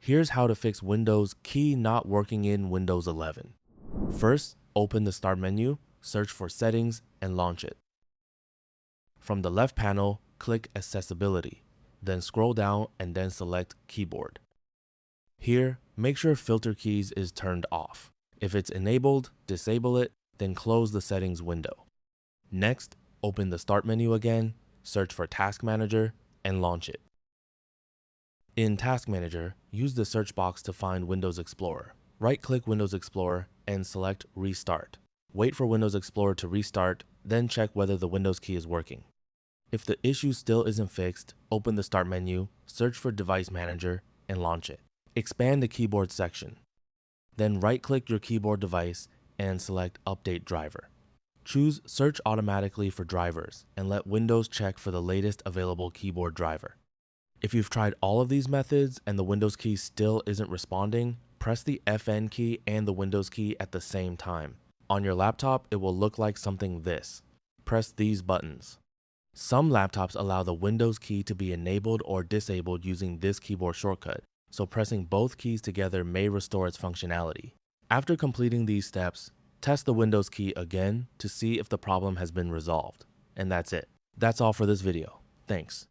Here's how to fix Windows key not working in Windows 11. First, open the Start menu, search for Settings, and launch it. From the left panel, click Accessibility, then scroll down and then select Keyboard. Here, make sure Filter Keys is turned off. If it's enabled, disable it, then close the Settings window. Next, open the Start menu again, search for Task Manager, and launch it. In Task Manager, use the search box to find Windows Explorer. Right-click Windows Explorer and select Restart. Wait for Windows Explorer to restart, then check whether the Windows key is working. If the issue still isn't fixed, open the Start menu, search for Device Manager, and launch it. Expand the Keyboard section. Then right-click your keyboard device and select Update Driver. Choose Search Automatically for drivers and let Windows check for the latest available keyboard driver. If you've tried all of these methods and the Windows key still isn't responding, press the FN key and the Windows key at the same time. On your laptop, it will look like something this. Press these buttons. Some laptops allow the Windows key to be enabled or disabled using this keyboard shortcut, so pressing both keys together may restore its functionality. After completing these steps, test the Windows key again to see if the problem has been resolved. And that's it. That's all for this video. Thanks.